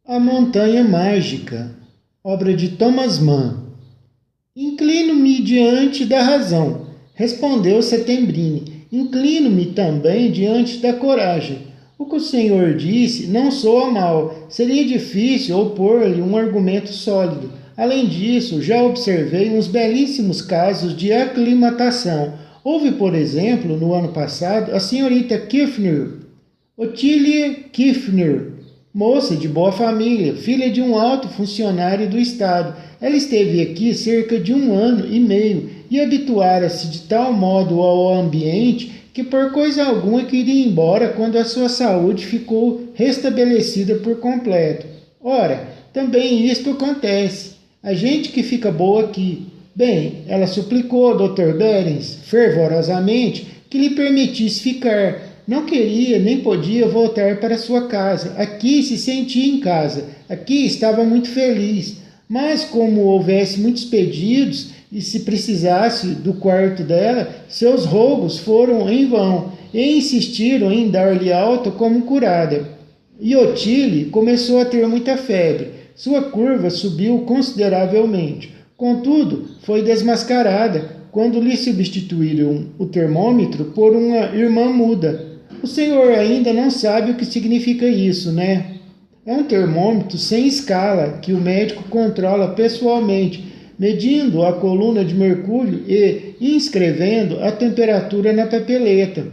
A Montanha Mágica, obra de Thomas Mann. Inclino-me diante da razão, respondeu Settembrini. Inclino-me também diante da coragem. O que o senhor disse não soa mal. Seria difícil opor-lhe um argumento sólido. Além disso, já observei uns belíssimos casos de aclimatação. Houve, por exemplo, no ano passado, a senhorita Kiffner, Ottilie Kiffner, moça de boa família, filha de um alto funcionário do Estado. Ela esteve aqui cerca de 1 ano e meio e habituara-se de tal modo ao ambiente que por coisa alguma queria ir embora quando a sua saúde ficou restabelecida por completo. Ora, também isto acontece. A gente que fica boa aqui. Bem, ela suplicou ao Dr. Behrens, fervorosamente, que lhe permitisse ficar. Não queria nem podia voltar para sua casa. Aqui se sentia em casa. Aqui estava muito feliz. Mas como houvesse muitos pedidos e se precisasse do quarto dela, seus rogos foram em vão e insistiram em dar-lhe alta como curada. E Ottilie começou a ter muita febre. Sua curva subiu consideravelmente. Contudo, foi desmascarada quando lhe substituíram o termômetro por uma irmã muda. O senhor ainda não sabe o que significa isso, né? É um termômetro sem escala que o médico controla pessoalmente, medindo a coluna de mercúrio e inscrevendo a temperatura na papeleta.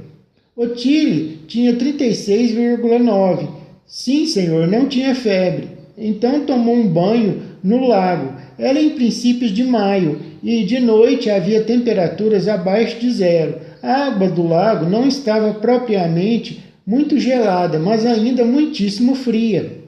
Ottilie tinha 36,9. Sim, senhor, não tinha febre. Então tomou um banho no lago. Era em princípios de maio e de noite havia temperaturas abaixo de zero. A água do lago não estava propriamente muito gelada, mas ainda muitíssimo fria.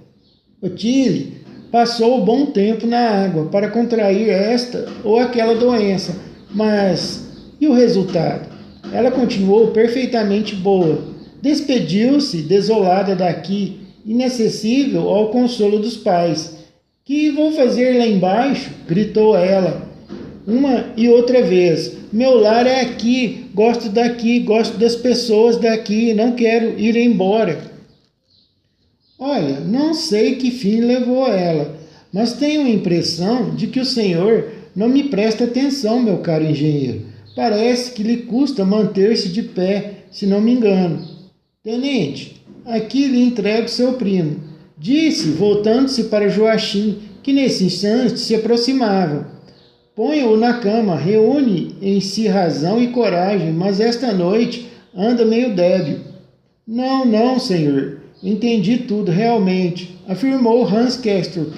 Ottilie passou bom tempo na água para contrair esta ou aquela doença, mas e o resultado? Ela continuou perfeitamente boa. Despediu-se desolada daqui, inacessível ao consolo dos pais. Que vou fazer lá embaixo? Gritou ela, uma e outra vez. Meu lar é aqui, gosto daqui, gosto das pessoas daqui, não quero ir embora. Olha, não sei que fim levou ela, mas tenho a impressão de que o senhor não me presta atenção, meu caro engenheiro. Parece que lhe custa manter-se de pé, se não me engano. Tenente, aqui lhe entrego seu primo, disse, voltando-se para Joachim, que nesse instante se aproximava. Ponha-o na cama, reúne em si razão e coragem, mas esta noite anda meio débil. Não, não, senhor, entendi tudo realmente, afirmou Hans Castorp.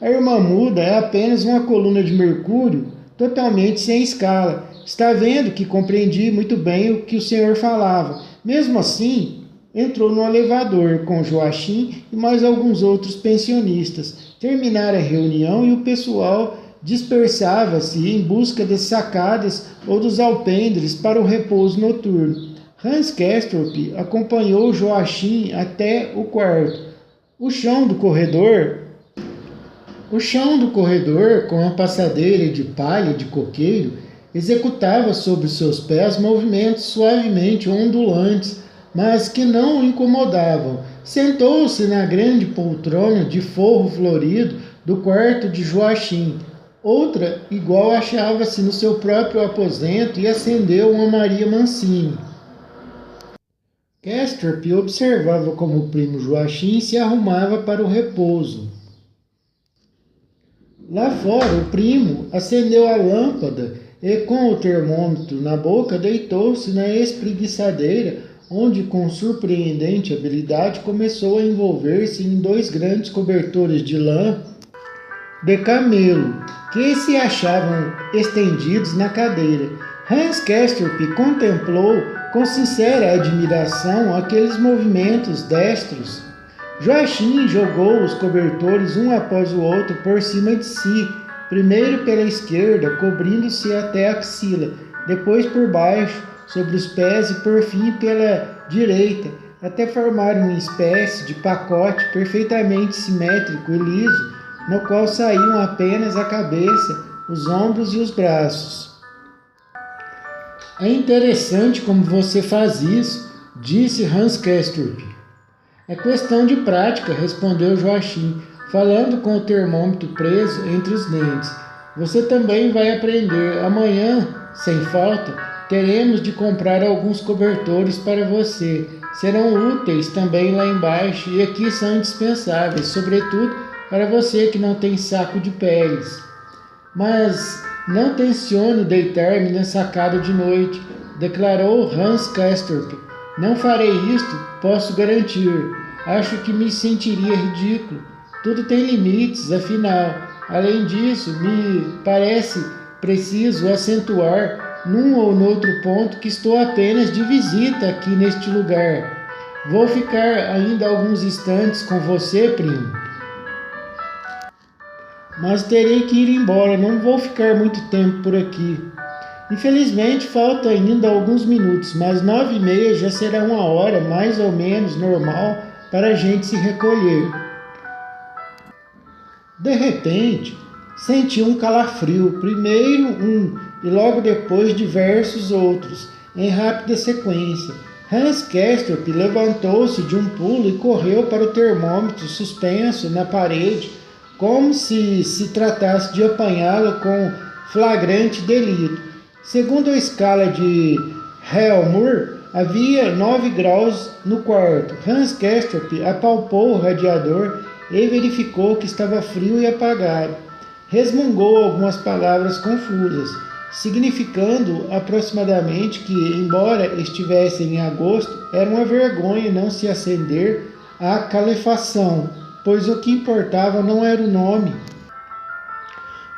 A irmã muda é apenas uma coluna de mercúrio totalmente sem escala. Está vendo que compreendi muito bem o que o senhor falava. Mesmo assim, entrou no elevador com Joachim e mais alguns outros pensionistas. Terminara a reunião e o pessoal dispersava-se em busca das sacadas ou dos alpendres para o repouso noturno. Hans Castorp acompanhou Joachim até o quarto. O chão do corredor, com a passadeira de palha de coqueiro, executava sobre seus pés movimentos suavemente ondulantes, mas que não o incomodavam. Sentou-se na grande poltrona de forro florido do quarto de Joachim. Outra igual achava-se no seu próprio aposento e acendeu uma Maria Mancini. Castorp observava como o primo Joachim se arrumava para o repouso. Lá fora, o primo acendeu a lâmpada e, com o termômetro na boca, deitou-se na espreguiçadeira, onde, com surpreendente habilidade, começou a envolver-se em 2 grandes cobertores de lã de camelo, que se achavam estendidos na cadeira. Hans Castorp contemplou com sincera admiração aqueles movimentos destros. Joachim jogou os cobertores um após o outro por cima de si, primeiro pela esquerda, cobrindo-se até a axila, depois por baixo, sobre os pés e por fim pela direita, até formar uma espécie de pacote perfeitamente simétrico e liso, no qual saíam apenas a cabeça, os ombros e os braços. É interessante como você faz isso, disse Hans Castorp. É questão de prática, respondeu Joachim. falando com o termômetro preso entre os dentes. Você também vai aprender. Amanhã, sem falta, teremos de comprar alguns cobertores para você. Serão úteis também lá embaixo e aqui são indispensáveis, sobretudo para você que não tem saco de peles. Mas não tenciono deitar-me na sacada de noite, declarou Hans Castorp. Não farei isto, posso garantir. Acho que me sentiria ridículo. Tudo tem limites, afinal. Além disso, me parece preciso acentuar num ou noutro ponto que estou apenas de visita aqui neste lugar. Vou ficar ainda alguns instantes com você, primo. Mas terei que ir embora, não vou ficar muito tempo por aqui. Infelizmente, falta ainda alguns minutos, mas 9h30 já será uma hora mais ou menos normal para a gente se recolher. De repente, senti um calafrio, primeiro um e logo depois diversos outros, em rápida sequência. Hans Castorp levantou-se de um pulo e correu para o termômetro suspenso na parede, como se tratasse de apanhá-lo com flagrante delito. Segundo a escala de Helmur, havia 9 graus no quarto. Hans Castorp apalpou o radiador e verificou que estava frio e apagado. Resmungou algumas palavras confusas, significando aproximadamente que, embora estivesse em agosto, era uma vergonha não se acender a calefação, pois o que importava não era o nome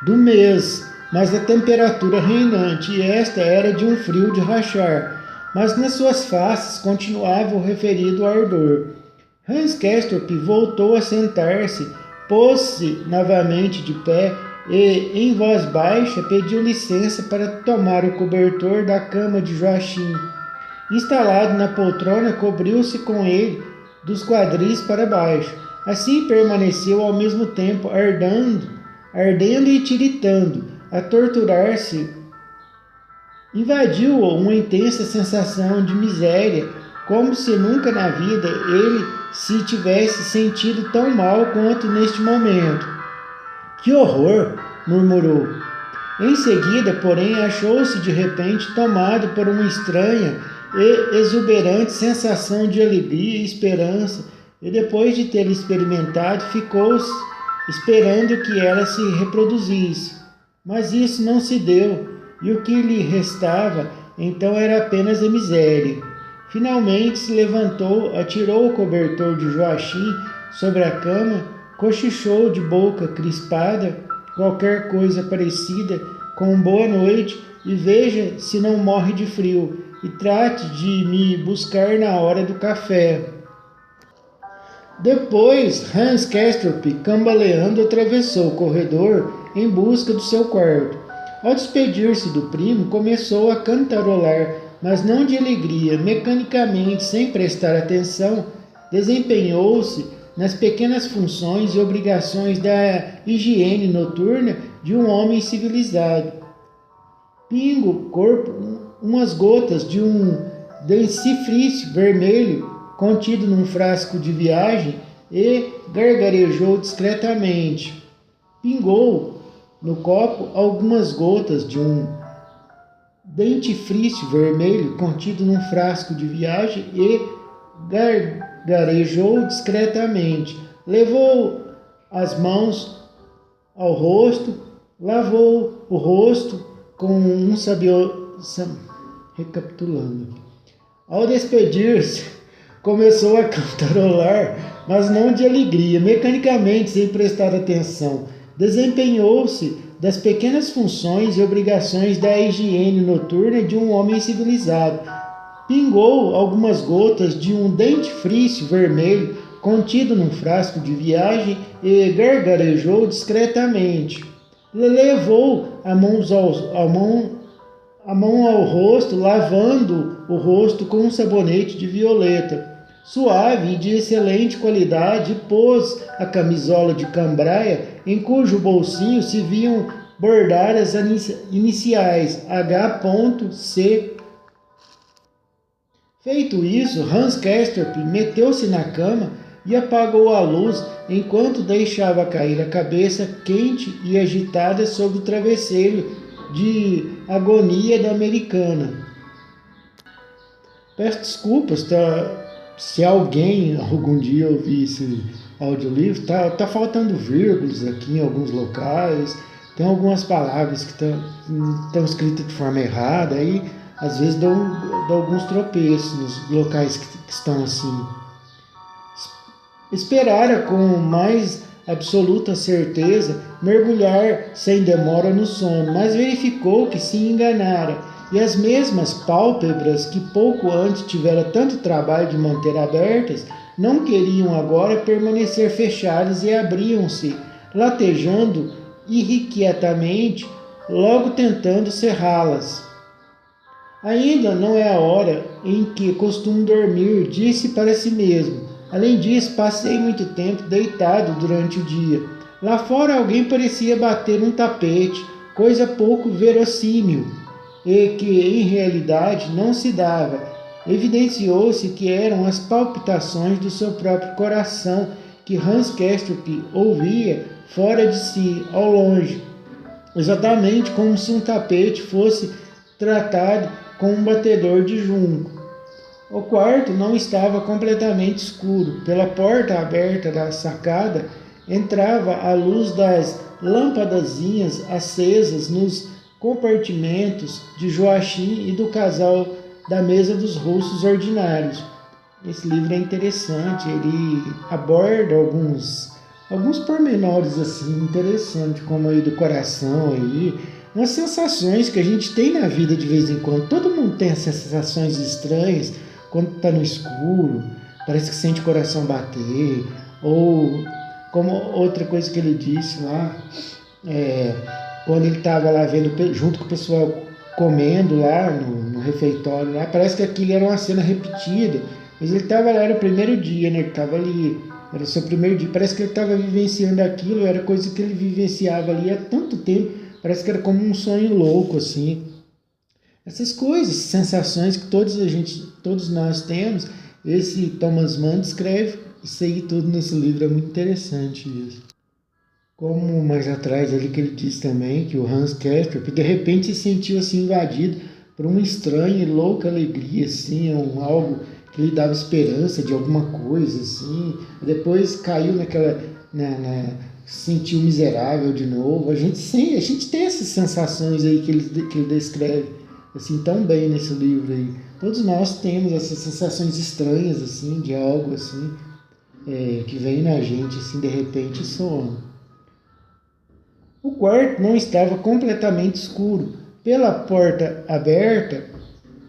do mês, mas a temperatura reinante, e esta era de um frio de rachar, mas nas suas faces continuava o referido ardor. Hans Castorp voltou a sentar-se, pôs-se novamente de pé e, em voz baixa, pediu licença para tomar o cobertor da cama de Joachim. Instalado na poltrona, cobriu-se com ele dos quadris para baixo. Assim permaneceu ao mesmo tempo ardendo e tiritando, a torturar-se. Invadiu-o uma intensa sensação de miséria, como se nunca na vida ele se tivesse sentido tão mal quanto neste momento. Que horror! Murmurou. Em seguida, porém, achou-se de repente tomado por uma estranha e exuberante sensação de alegria e esperança, e depois de ter experimentado, ficou esperando que ela se reproduzisse. Mas isso não se deu, e o que lhe restava então era apenas a miséria. Finalmente se levantou, atirou o cobertor de Joachim sobre a cama, cochichou de boca crispada, qualquer coisa parecida com boa noite, e veja se não morre de frio, e trate de me buscar na hora do café. Depois, Hans Castorp, cambaleando, atravessou o corredor em busca do seu quarto. Ao despedir-se do primo, começou a cantarolar, mas não de alegria. Mecanicamente, sem prestar atenção, desempenhou-se nas pequenas funções e obrigações da higiene noturna de um homem civilizado. Pingo, corpo, umas gotas de um dentifrício vermelho contido num frasco de viagem e gargarejou discretamente. Pingou no copo algumas gotas de um dentifrício vermelho contido num frasco de viagem e gargarejou discretamente. Levou as mãos ao rosto, lavou o rosto com um recapitulando. Ao despedir-se, começou a cantarolar, mas não de alegria, mecanicamente, sem prestar atenção. Desempenhou-se das pequenas funções e obrigações da higiene noturna de um homem civilizado. Pingou algumas gotas de um dentifrício vermelho contido num frasco de viagem e gargarejou discretamente. Levou a mão ao rosto, lavando o rosto com um sabonete de violeta, suave e de excelente qualidade, e pôs a camisola de cambraia, em cujo bolsinho se viam bordar as iniciais H.C. Feito isso, Hans Castorp meteu-se na cama, e apagou a luz enquanto deixava cair a cabeça quente e agitada sobre o travesseiro de agonia da americana. Peço desculpas, se alguém algum dia ouvir esse audiolivro, tá faltando vírgulas aqui em alguns locais, tem algumas palavras que estão escritas de forma errada, aí às vezes dão alguns tropeços nos locais que estão assim. Esperara com mais absoluta certeza mergulhar sem demora no sono, mas verificou que se enganara, e as mesmas pálpebras que pouco antes tivera tanto trabalho de manter abertas, não queriam agora permanecer fechadas e abriam-se, latejando irrequietamente, logo tentando cerrá-las. Ainda não é a hora em que costumo dormir, disse para si mesmo. Além disso, passei muito tempo deitado durante o dia. Lá fora alguém parecia bater um tapete, coisa pouco verossímil, e que em realidade não se dava. Evidenciou-se que eram as palpitações do seu próprio coração que Hans Kestrup ouvia fora de si, ao longe, exatamente como se um tapete fosse tratado com um batedor de junco. O quarto não estava completamente escuro. Pela porta aberta da sacada entrava a luz das lâmpadazinhas acesas nos compartimentos de Joachim e do casal da mesa dos russos ordinários. Esse livro é interessante, ele aborda alguns pormenores assim interessantes, como aí do coração aí, umas sensações que a gente tem na vida de vez em quando. Todo mundo tem essas sensações estranhas quando está no escuro, parece que sente o coração bater, ou como outra coisa que ele disse lá, quando ele estava lá vendo junto com o pessoal comendo lá no refeitório lá, parece que aquilo era uma cena repetida, mas ele estava lá, era o primeiro dia, né? Ele estava ali, era o seu primeiro dia, parece que ele estava vivenciando aquilo, era coisa que ele vivenciava ali há tanto tempo, parece que era como um sonho louco, assim. Essas coisas, sensações que todos nós temos, esse Thomas Mann descreve isso aí tudo nesse livro, é muito interessante isso. Como mais atrás ali que ele diz também que o Hans Kestrup de repente se sentiu assim invadido por uma estranha e louca alegria, assim, algo que lhe dava esperança de alguma coisa, assim. Depois caiu se sentiu miserável de novo. A gente tem essas sensações aí que ele descreve assim tão bem nesse livro aí. Todos nós temos essas sensações estranhas assim de algo assim que vem na gente assim de repente some. O quarto não estava completamente escuro. Pela porta aberta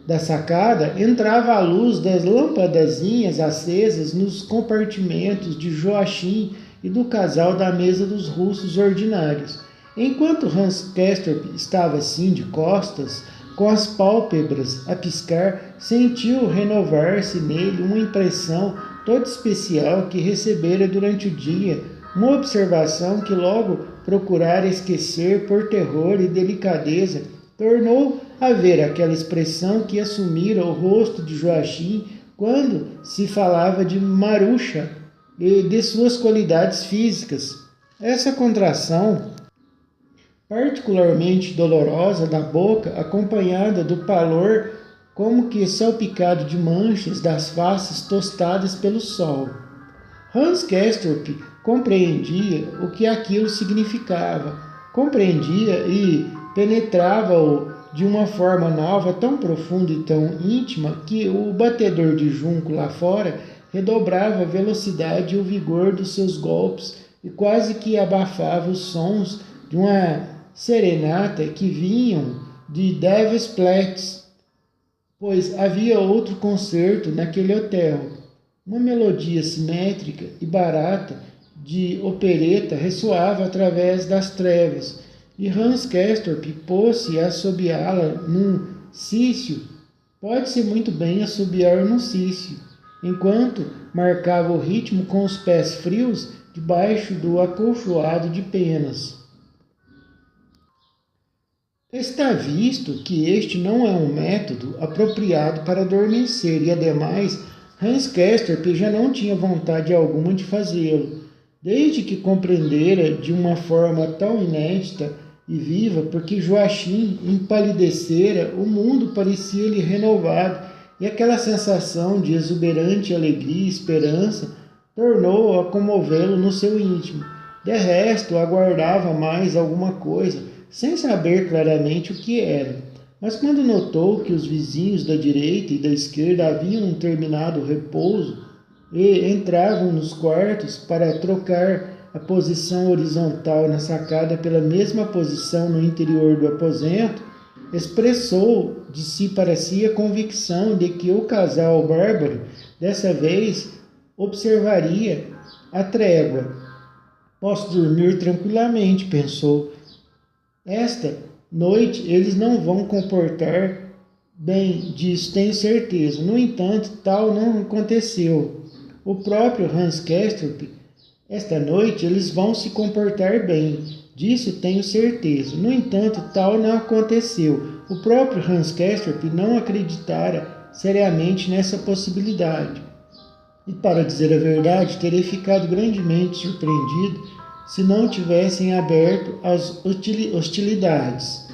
da sacada entrava a luz das lâmpadazinhas acesas nos compartimentos de Joachim e do casal da mesa dos russos ordinários. Enquanto Hans Kestrup estava assim de costas, com as pálpebras a piscar, sentiu renovar-se nele uma impressão toda especial que recebera durante o dia, uma observação que logo procurara esquecer por terror e delicadeza, tornou a ver aquela expressão que assumira o rosto de Joachim quando se falava de Marusha e de suas qualidades físicas. Essa contração particularmente dolorosa da boca, acompanhada do pálor como que salpicado de manchas das faces tostadas pelo sol. Hans Kestrup compreendia o que aquilo significava, compreendia e penetrava-o de uma forma nova, tão profunda e tão íntima, que o batedor de junco lá fora redobrava a velocidade e o vigor dos seus golpes e quase que abafava os sons de uma serenata que vinham de Davis Platz, pois havia outro concerto naquele hotel. Uma melodia simétrica e barata de opereta ressoava através das trevas, e Hans Kestrup pôs-se a assobiá-la num cício. Pode-se muito bem assobiar num cício, enquanto marcava o ritmo com os pés frios debaixo do acolchoado de penas. Está visto que este não é um método apropriado para adormecer e, ademais, Hans Castorp já não tinha vontade alguma de fazê-lo, desde que compreendera de uma forma tão inédita e viva, porque Joachim empalidecera, o mundo parecia-lhe renovado, e aquela sensação de exuberante alegria e esperança tornou a comovê-lo no seu íntimo. De resto, aguardava mais alguma coisa, sem saber claramente o que era. Mas quando notou que os vizinhos da direita e da esquerda haviam terminado o repouso e entravam nos quartos para trocar a posição horizontal na sacada pela mesma posição no interior do aposento, expressou de si para si a convicção de que o casal bárbaro, dessa vez, observaria a trégua. Posso dormir tranquilamente, pensou. Esta noite eles não vão comportar bem, disso tenho certeza. No entanto, tal não aconteceu. O próprio Hans Castorp, esta noite eles vão se comportar bem, disso tenho certeza. No entanto, tal não aconteceu. O próprio Hans Castorp não acreditara seriamente nessa possibilidade. E, para dizer a verdade, teria ficado grandemente surpreendido se não tivessem aberto as hostilidades.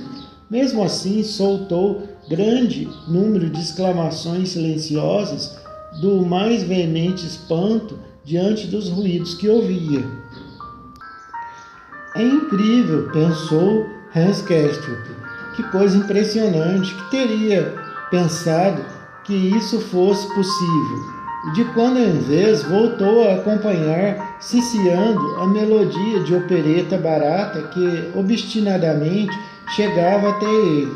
Mesmo assim, soltou grande número de exclamações silenciosas do mais veemente espanto diante dos ruídos que ouvia. É incrível, pensou Hans Castorp. Que coisa impressionante, que teria pensado que isso fosse possível. E de quando em vez voltou a acompanhar, ciciando a melodia de opereta barata que obstinadamente chegava até ele.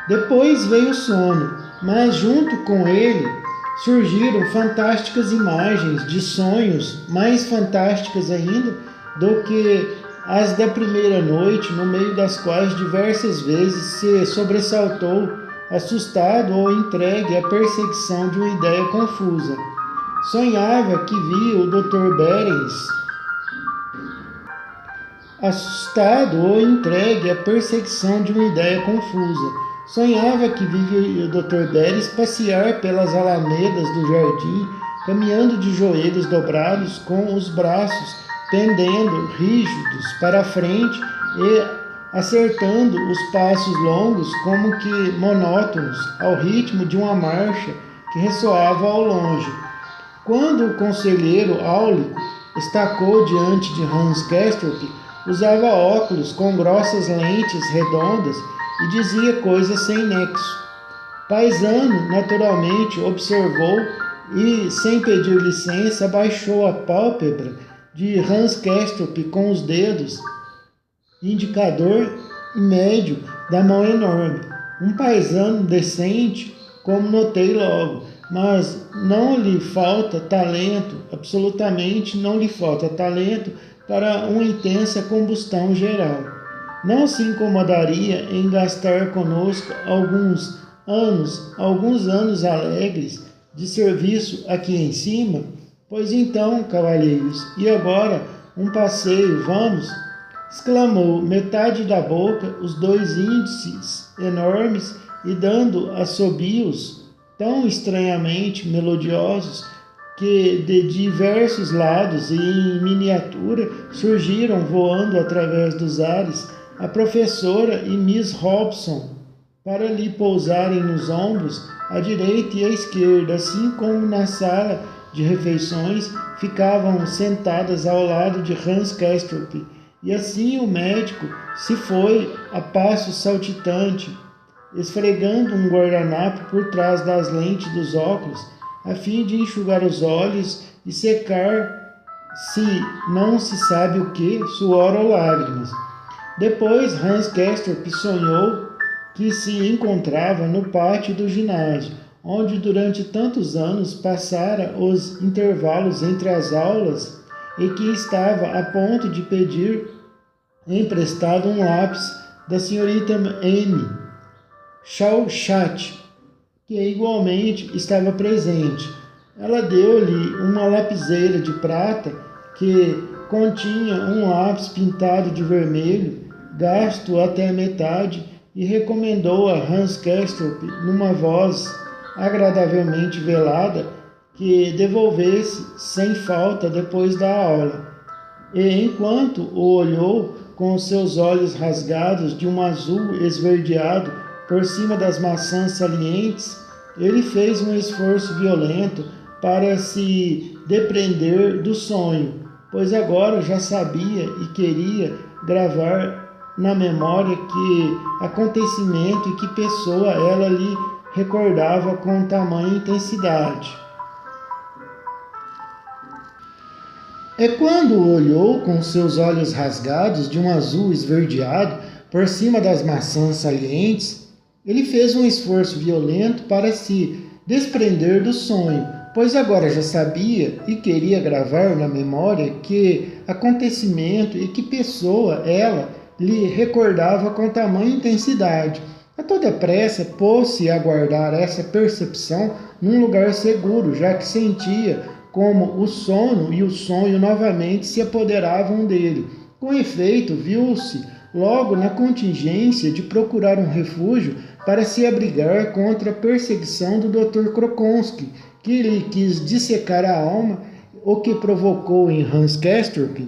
Depois veio o sono, mas junto com ele surgiram fantásticas imagens de sonhos, mais fantásticas ainda do que as da primeira noite, no meio das quais diversas vezes se sobressaltou, assustado ou entregue à perseguição de uma ideia confusa. Sonhava que via o Dr. Behrens, assustado ou entregue à perseguição de uma ideia confusa. Sonhava que via o Dr. Behrens passear pelas alamedas do jardim, caminhando de joelhos dobrados, com os braços pendendo rígidos para a frente e acertando os passos longos como que monótonos ao ritmo de uma marcha que ressoava ao longe. Quando o conselheiro áulico estacou diante de Hans Castorp, usava óculos com grossas lentes redondas e dizia coisas sem nexo. Paisano, naturalmente, observou e, sem pedir licença, abaixou a pálpebra de Hans Castorp com os dedos indicador e médio da mão enorme. Um paisano decente, como notei logo, mas não lhe falta talento, absolutamente não lhe falta talento para uma intensa combustão geral. Não se incomodaria em gastar conosco alguns anos alegres de serviço aqui em cima? Pois então, cavalheiros, e agora um passeio, vamos? Exclamou, metade da boca, os dois índices enormes e dando assobios tão estranhamente melodiosos que de diversos lados e em miniatura surgiram voando através dos ares a professora e Miss Hobson para lhe pousarem nos ombros à direita e à esquerda, assim como na sala de refeições ficavam sentadas ao lado de Hans Castorp. E assim o médico se foi a passo saltitante, esfregando um guardanapo por trás das lentes dos óculos, a fim de enxugar os olhos e secar, se não se sabe o que, suor ou lágrimas. Depois Hans Castorp sonhou que se encontrava no pátio do ginásio, onde durante tantos anos passara os intervalos entre as aulas e que estava a ponto de pedir emprestado um lápis da senhorita M. Schauchat, que igualmente estava presente. Ela deu-lhe uma lapiseira de prata que continha um lápis pintado de vermelho, gasto até a metade, e recomendou a Hans Castorp, numa voz agradavelmente velada, que devolvesse sem falta depois da aula. E enquanto o olhou com os seus olhos rasgados de um azul esverdeado por cima das maçãs salientes, ele fez um esforço violento para se desprender do sonho, pois agora já sabia e queria gravar na memória que acontecimento e que pessoa ela lhe recordava com tamanha intensidade. É quando o olhou com seus olhos rasgados de um azul esverdeado por cima das maçãs salientes, ele fez um esforço violento para se desprender do sonho, pois agora já sabia e queria gravar na memória que acontecimento e que pessoa ela lhe recordava com tamanha intensidade. A toda pressa pôs-se a guardar essa percepção num lugar seguro, já que sentia como o sono e o sonho novamente se apoderavam dele. Com efeito, viu-se logo na contingência de procurar um refúgio para se abrigar contra a perseguição do Dr. Krokonsky, que lhe quis dissecar a alma, o que provocou em Hans Castorp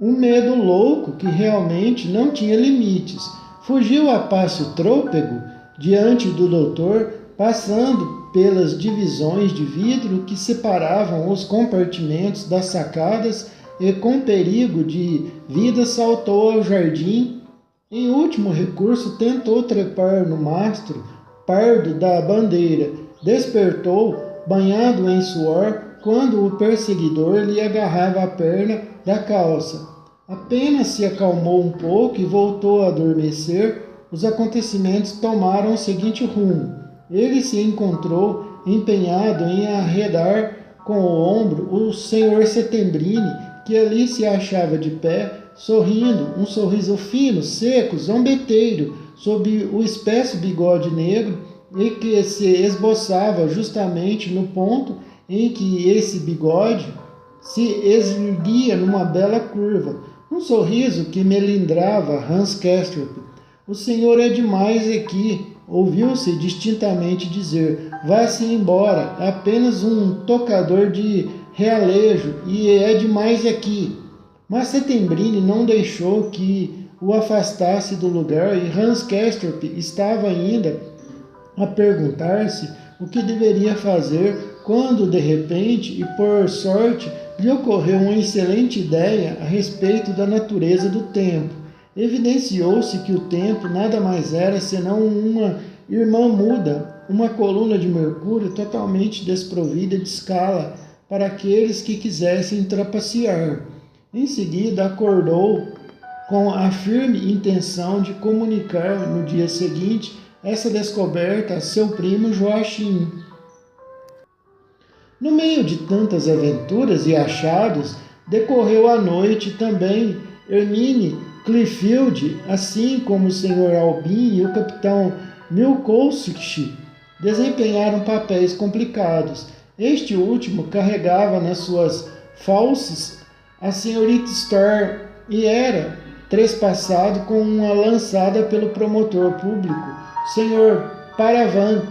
um medo louco que realmente não tinha limites. Fugiu a passo trôpego diante do doutor, passando pelas divisões de vidro que separavam os compartimentos das sacadas e, com perigo de vida, saltou ao jardim. Em último recurso, tentou trepar no mastro pardo da bandeira. Despertou, banhado em suor, quando o perseguidor lhe agarrava a perna da calça. Apenas se acalmou um pouco e voltou a adormecer. Os acontecimentos tomaram o seguinte rumo. Ele se encontrou empenhado em arredar com o ombro o Sr. Setembrini, que ali se achava de pé, sorrindo, um sorriso fino, seco, zombeteiro, sob o espesso bigode negro, e que se esboçava justamente no ponto em que esse bigode se erguia numa bela curva, um sorriso que melindrava Hans Castorp. O senhor é demais aqui, ouviu-se distintamente dizer. Vá-se embora, é apenas um tocador de realejo e é demais aqui. Mas Setembrini não deixou que o afastasse do lugar e Hans Castorp estava ainda a perguntar-se o que deveria fazer quando, de repente e por sorte, lhe ocorreu uma excelente ideia a respeito da natureza do tempo. Evidenciou-se que o tempo nada mais era senão uma irmã muda, uma coluna de mercúrio totalmente desprovida de escala para aqueles que quisessem trapacear. Em seguida, acordou com a firme intenção de comunicar no dia seguinte essa descoberta a seu primo Joachim. No meio de tantas aventuras e achados, decorreu a noite também. Hermine Clearfield, assim como o Sr. Albin e o capitão Milkowski, desempenharam papéis complicados. Este último carregava nas suas falsas a senhorita Starr e era trespassado com uma lançada pelo promotor público, Sr. Paravan.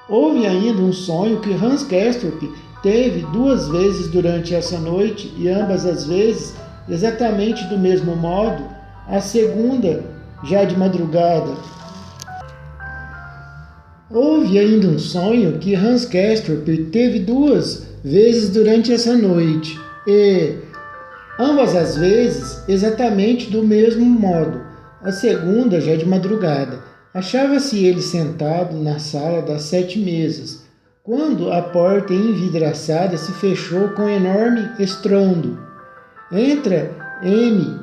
Houve ainda um sonho que Hans Castorp teve 2 vezes durante essa noite, e ambas as vezes exatamente do mesmo modo, a segunda já de madrugada. Houve ainda um sonho que Hans Castorp teve 2 vezes durante essa noite, e ambas as vezes exatamente do mesmo modo, a segunda já de madrugada. Achava-se ele sentado na sala das 7 mesas, quando a porta envidraçada se fechou com enorme estrondo. Entra M.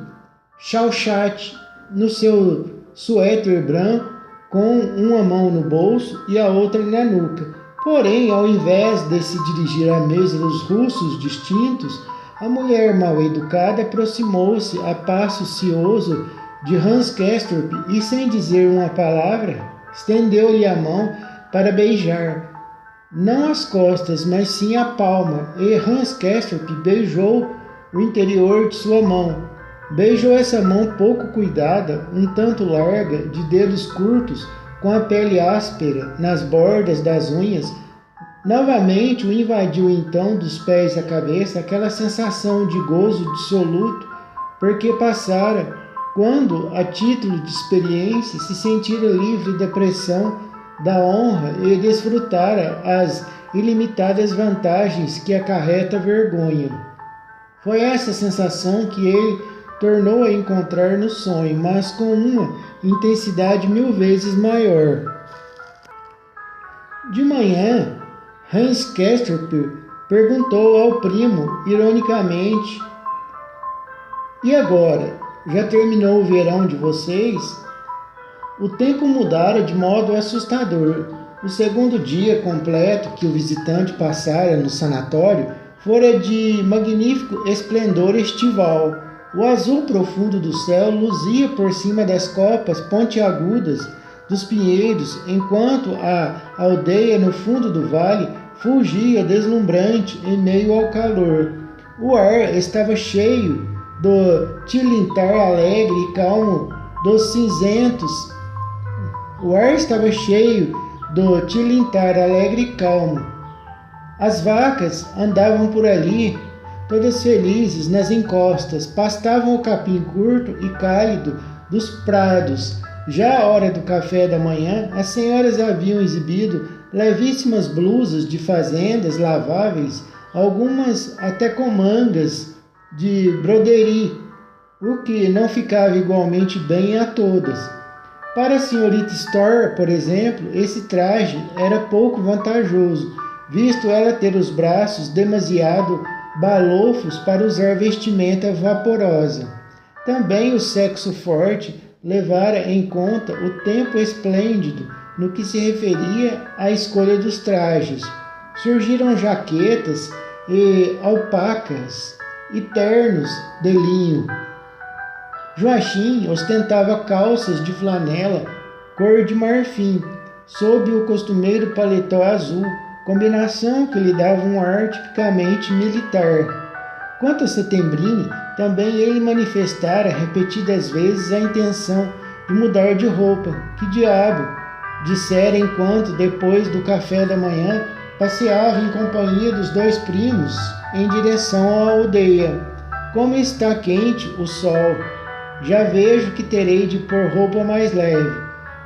Chauchat no seu suéter branco, com uma mão no bolso e a outra na nuca. Porém, ao invés de se dirigir à mesa dos russos distintos, a mulher mal-educada aproximou-se a passo cioso de Hans Castorp e, sem dizer uma palavra, estendeu-lhe a mão para beijar, não as costas, mas sim a palma, e Hans Castorp beijou o interior de sua mão. Beijou essa mão pouco cuidada, um tanto larga, de dedos curtos, com a pele áspera nas bordas das unhas, Novamente o invadiu então dos pés à cabeça aquela sensação de gozo dissoluto, porque passara, quando, a título de experiência, se sentira livre da pressão da honra e desfrutara as ilimitadas vantagens que acarreta a vergonha. Foi essa sensação que ele tornou a encontrar no sonho, mas com uma intensidade 1000 vezes maior. De manhã, Hans Castorp perguntou ao primo, ironicamente: "E agora? Já terminou o verão de vocês?" O tempo mudara de modo assustador. O segundo dia completo que o visitante passara no sanatório fora de magnífico esplendor estival. O azul profundo do céu luzia por cima das copas pontiagudas dos pinheiros, enquanto a aldeia no fundo do vale fulgia deslumbrante em meio ao calor. O ar estava cheio do tilintar alegre e calmo dos cinzentos. O ar estava cheio do tilintar alegre e calmo. As vacas andavam por ali, todas felizes nas encostas, pastavam o capim curto e cálido dos prados. Já à hora do café da manhã, as senhoras haviam exibido levíssimas blusas de fazendas laváveis, algumas até com mangas de broderie, o que não ficava igualmente bem a todas. Para a senhorita Storr, por exemplo, esse traje era pouco vantajoso, visto ela ter os braços demasiado balofos para usar vestimenta vaporosa. Também o sexo forte levara em conta o tempo esplêndido no que se referia à escolha dos trajes. Surgiram jaquetas e alpacas e ternos de linho. Joachim ostentava calças de flanela cor de marfim, sob o costumeiro paletó azul, combinação que lhe dava um ar tipicamente militar. Quanto a Settembrini, também ele manifestara repetidas vezes a intenção de mudar de roupa. Que diabo! Dissera enquanto, depois do café da manhã, passeava em companhia dos dois primos em direção à aldeia. Como está quente o sol! Já vejo que terei de pôr roupa mais leve.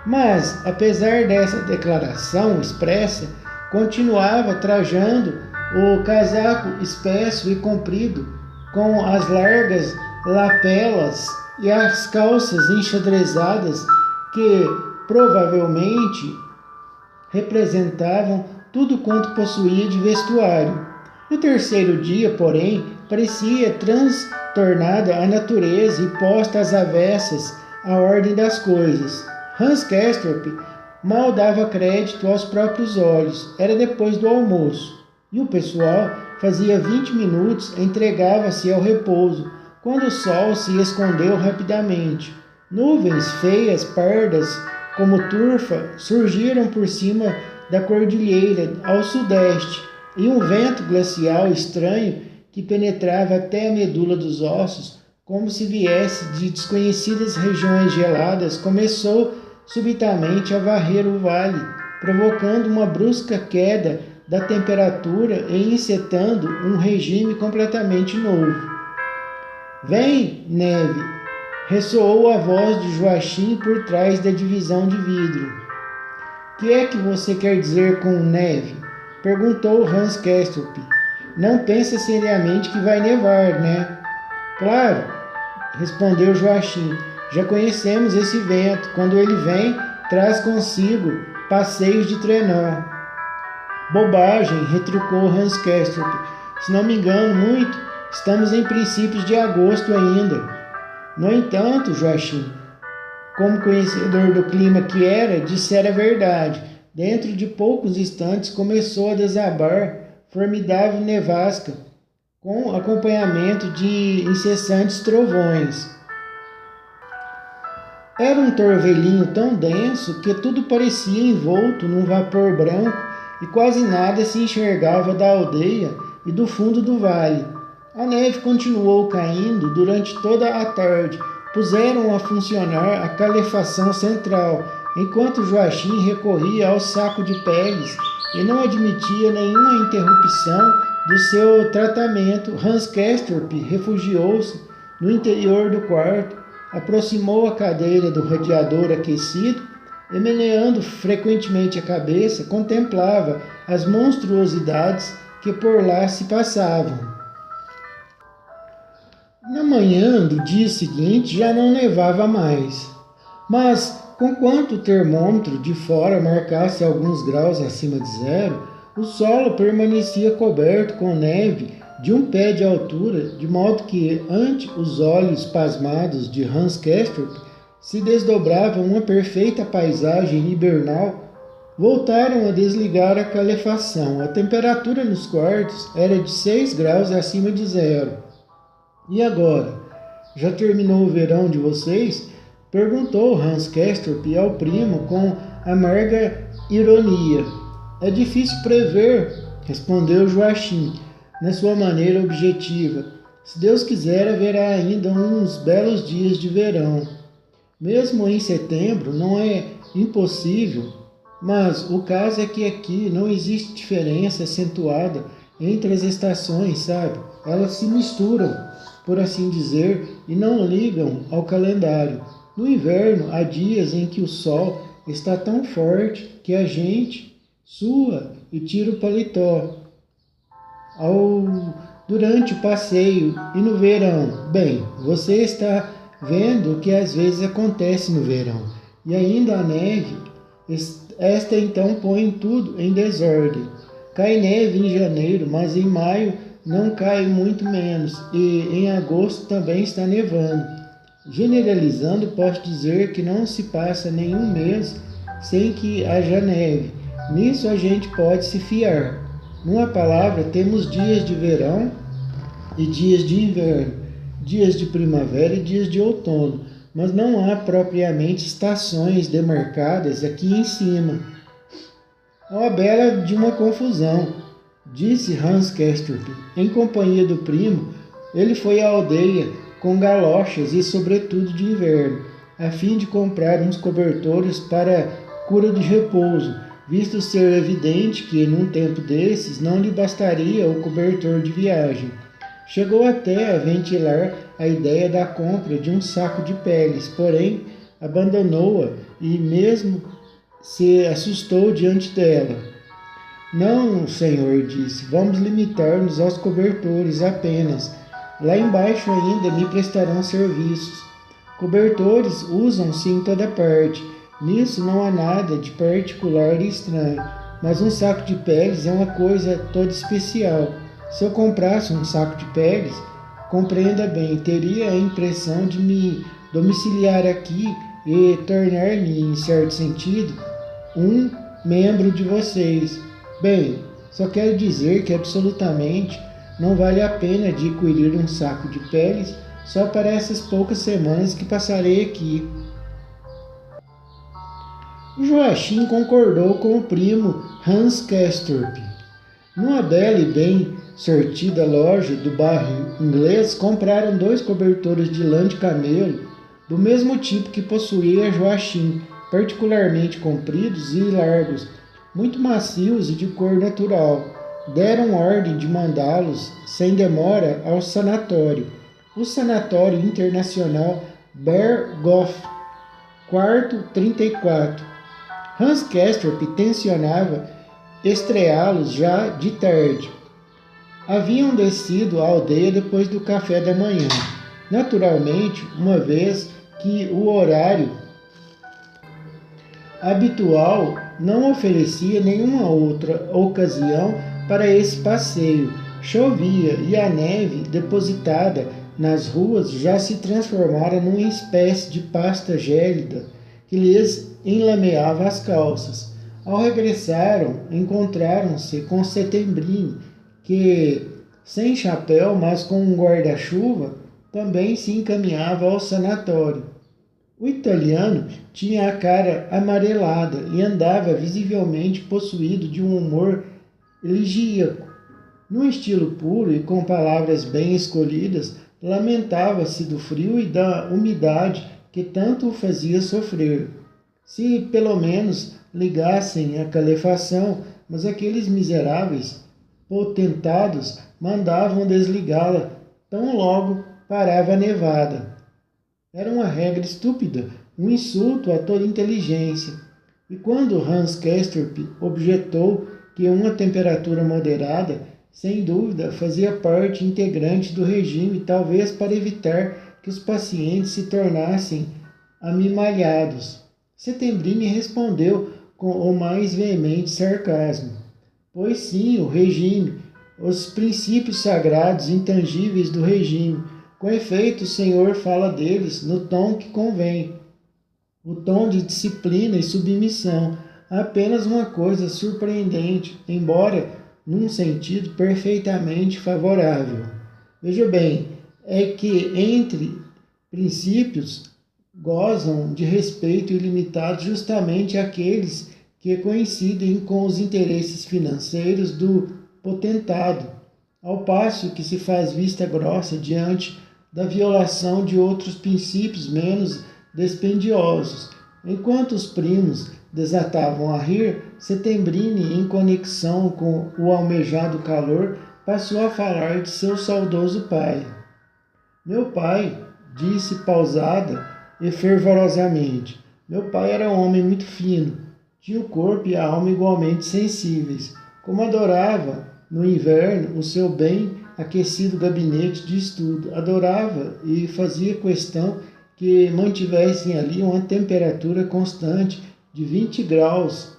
Mas, apesar dessa declaração expressa, continuava trajando o casaco espesso e comprido, com as largas lapelas e as calças enxadrezadas que provavelmente representavam tudo quanto possuía de vestuário. No terceiro dia, porém, parecia transtornada a natureza e posta às avessas à ordem das coisas. Hans Castorp mal dava crédito aos próprios olhos. Era depois do almoço, e o pessoal fazia 20 minutos entregava-se ao repouso, quando o sol se escondeu rapidamente. Nuvens feias, pardas, como turfa, surgiram por cima da cordilheira ao sudeste, e um vento glacial estranho que penetrava até a medula dos ossos, como se viesse de desconhecidas regiões geladas, começou subitamente a varrer o vale, provocando uma brusca queda da temperatura e encetando um regime completamente novo. "Vem, neve!" ressoou a voz de Joachim por trás da divisão de vidro. "Que é que você quer dizer com neve?" perguntou Hans Castorp. "Não pensa seriamente que vai nevar, né?" "Claro", respondeu Joachim. "Já conhecemos esse vento. Quando ele vem, traz consigo passeios de trenó." "Bobagem", retrucou Hans Castorp. "Se não me engano muito, estamos em princípios de agosto ainda." No entanto, Joachim, como conhecedor do clima que era, dissera a verdade. Dentro de poucos instantes começou a desabar formidável nevasca, com acompanhamento de incessantes trovões. Era um torvelinho tão denso que tudo parecia envolto num vapor branco e quase nada se enxergava da aldeia e do fundo do vale. A neve continuou caindo durante toda a tarde. Puseram a funcionar a calefação central enquanto Joachim recorria ao saco de peles e não admitia nenhuma interrupção do seu tratamento, Hans Castorp refugiou-se no interior do quarto, aproximou a cadeira do radiador aquecido e, meneando frequentemente a cabeça, contemplava as monstruosidades que por lá se passavam. Na manhã do dia seguinte já não nevava mais, mas, conquanto o termômetro de fora marcasse alguns graus acima de zero, o solo permanecia coberto com neve de um pé de altura, de modo que, ante os olhos pasmados de Hans Castorp, se desdobrava uma perfeita paisagem hibernal. Voltaram a desligar a calefação. A temperatura nos quartos era de 6 graus acima de zero. E agora? Já terminou o verão de vocês? Perguntou Hans Castorp ao primo com amarga ironia. É difícil prever, respondeu Joachim, na sua maneira objetiva. Se Deus quiser, haverá ainda uns belos dias de verão. Mesmo em setembro não é impossível, mas o caso é que aqui não existe diferença acentuada entre as estações, sabe? Elas se misturam, por assim dizer, e não ligam ao calendário. No inverno, há dias em que o sol está tão forte que a gente sua e tira o paletó durante o passeio. E no verão, bem, você está vendo o que às vezes acontece no verão. E ainda a neve, esta então põe tudo em desordem. Cai neve em janeiro, mas em maio não cai muito menos, e em agosto também está nevando. Generalizando, posso dizer que não se passa nenhum mês sem que haja neve. Nisso a gente pode se fiar. Numa palavra, temos dias de verão e dias de inverno, dias de primavera e dias de outono, mas não há propriamente estações demarcadas aqui em cima. Ó bela de uma confusão, disse Hans Castorp. Em companhia do primo, ele foi à aldeia com galochas e sobretudo de inverno, a fim de comprar uns cobertores para cura de repouso, visto ser evidente que, num tempo desses, não lhe bastaria o cobertor de viagem. Chegou até a ventilar a ideia da compra de um saco de peles, porém abandonou-a e mesmo se assustou diante dela. Não, senhor, disse, vamos limitar-nos aos cobertores apenas. Lá embaixo ainda me prestarão serviços. Cobertores usam-se em toda parte. Nisso não há nada de particular e estranho, mas um saco de peles é uma coisa toda especial. Se eu comprasse um saco de peles, compreenda bem, teria a impressão de me domiciliar aqui e tornar-me, em certo sentido, um membro de vocês. Bem, só quero dizer que absolutamente não vale a pena adquirir um saco de peles só para essas poucas semanas que passarei aqui. Joachim concordou com o primo Hans Castorp. Numa bela e bem sortida loja do bairro inglês, compraram 2 cobertores de lã de camelo, do mesmo tipo que possuía Joachim, particularmente compridos e largos, muito macios e de cor natural. Deram ordem de mandá-los, sem demora, ao sanatório. O Sanatório Internacional Berghof, quarto 34. Hans Castorp tensionava estreá-los já de tarde. Haviam descido à aldeia depois do café da manhã. Naturalmente, uma vez que o horário habitual não oferecia nenhuma outra ocasião para esse passeio. Chovia e a neve depositada nas ruas já se transformara numa espécie de pasta gélida que lhes enlameava as calças. Ao regressaram, encontraram-se com Settembrini, que, sem chapéu, mas com um guarda-chuva, também se encaminhava ao sanatório. O italiano tinha a cara amarelada e andava visivelmente possuído de um humor elegíaco. Num estilo puro e com palavras bem escolhidas, lamentava-se do frio e da umidade que tanto o fazia sofrer. Se pelo menos ligassem a calefação, mas aqueles miseráveis potentados mandavam desligá-la tão logo parava a nevada. Era uma regra estúpida, um insulto a toda inteligência. E quando Hans Castorp objetou que uma temperatura moderada, sem dúvida, fazia parte integrante do regime, talvez para evitar que os pacientes se tornassem amimalhados, Settembrini respondeu com o mais veemente sarcasmo. Pois sim, o regime, os princípios sagrados intangíveis do regime. Com efeito, o Senhor fala deles no tom que convém, o tom de disciplina e submissão. Há apenas uma coisa surpreendente, embora num sentido perfeitamente favorável. Veja bem, é que entre princípios gozam de respeito ilimitado justamente aqueles que coincidem com os interesses financeiros do potentado, ao passo que se faz vista grossa diante da violação de outros princípios menos dispendiosos. Enquanto os primos desatavam a rir, Settembrini, em conexão com o almejado calor, passou a falar de seu saudoso pai. Meu pai, disse pausada e fervorosamente, meu pai era um homem muito fino, tinha o corpo e a alma igualmente sensíveis. Como adorava, no inverno, o seu bem aquecido gabinete de estudo. Adorava e fazia questão que mantivessem ali uma temperatura constante de 20 graus.